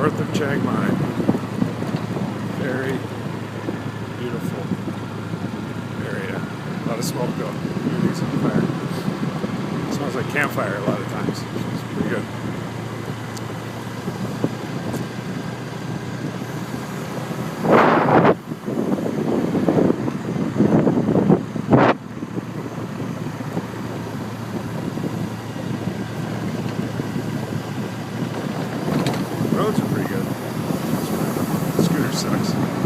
north of Chiang Mai. Very beautiful area. A lot of smoke though. Everything's on fire. It smells like campfire a lot of times. It's pretty good. Roads are pretty good. Scooter sucks.